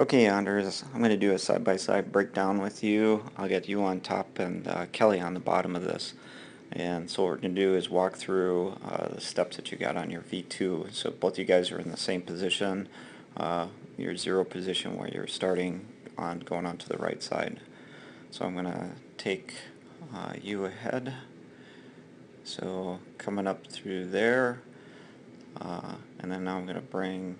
Okay, Anders, I'm going to do a side-by-side breakdown with you. I'll get you on top and Kelly on the bottom of this. And so what we're going to do is walk through the steps that you got on your V2. So both you guys are in the same position, your zero position where you're starting on going on to the right side. So I'm going to take you ahead. So coming up through there, and then now I'm going to bring,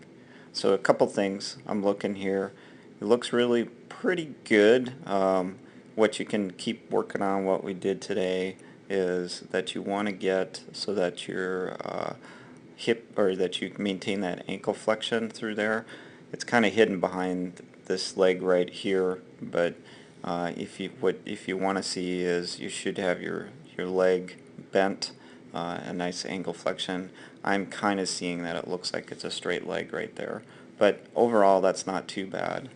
so a couple things I'm looking here. It looks really pretty good. What you can keep working on, what we did today, is that you want to get so that your hip, or that you maintain that ankle flexion through there. It's kind of hidden behind this leg right here, but if you want to see is you should have your leg bent, a nice ankle flexion. I'm kind of seeing that it looks like it's a straight leg right there, but overall that's not too bad.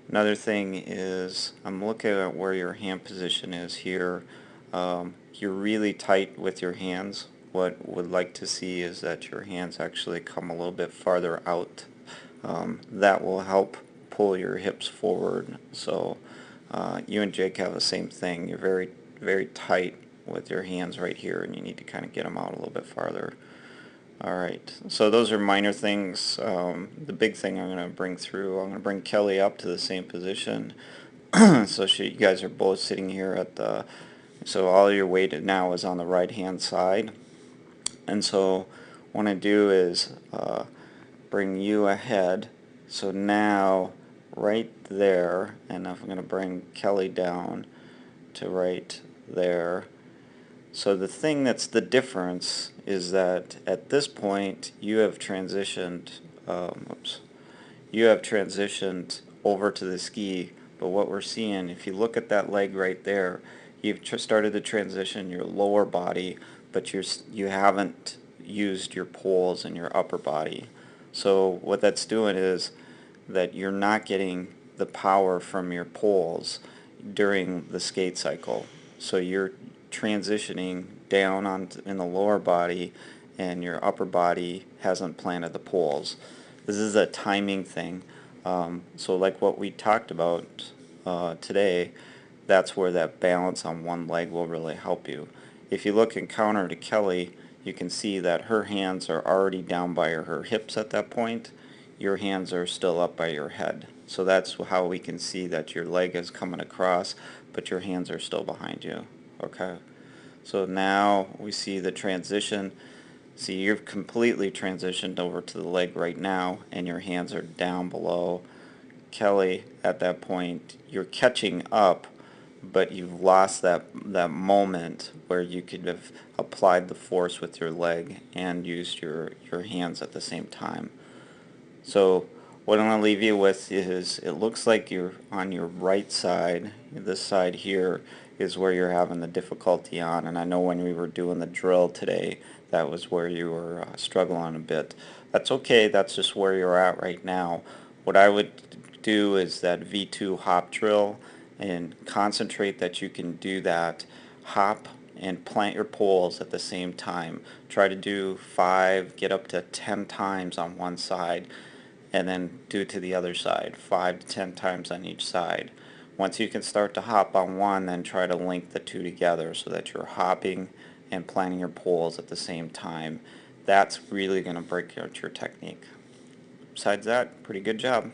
Another thing is I'm looking at where your hand position is here. You're really tight with your hands. What would like to see is that your hands actually come a little bit farther out. That will help pull your hips forward. So you and Jake have the same thing. You're very tight with your hands right here, and you need to kind of get them out a little bit farther. Alright, so those are minor things. The big thing I'm going to bring through, I'm going to bring Kelly up to the same position. So you guys are both sitting here at the, so all your weight now is on the right hand side. And so what I do is bring you ahead. So now right there, and I'm going to bring Kelly down to right there. So the thing that's the difference is that at this point you have transitioned, you have transitioned over to the ski, but what we're seeing, if you look at that leg right there, you've started to transition your lower body, but you haven't used your poles in your upper body. So what that's doing is that you're not getting the power from your poles during the skate cycle. So you're transitioning down in the lower body, and your upper body hasn't planted the poles. This is a timing thing. So like what we talked about today, that's where that balance on one leg will really help you. If you look in counter to Kelly, you can see that her hands are already down by her hips at that point. Your hands are still up by your head. So that's how we can see that your leg is coming across, but your hands are still behind you. Okay, so now we see the transition. See, you've completely transitioned over to the leg right now, and your hands are down below. Kelly, at that point, you're catching up, but you've lost that moment where you could have applied the force with your leg and used your hands at the same time. So what I'm going to leave you with is, it looks like you're on your right side. This side here is where you're having the difficulty on, and I know when we were doing the drill today, that was where you were struggling a bit. That's okay, that's just where you're at right now. What I would do is that V2 hop drill, and concentrate that you can do that hop and plant your poles at the same time. Try to do 5, get up to 10 times on one side, and then do to the other side, 5 to 10 times on each side. Once you can start to hop on one, then try to link the two together so that you're hopping and planting your poles at the same time. That's really going to break out your technique. Besides that, pretty good job.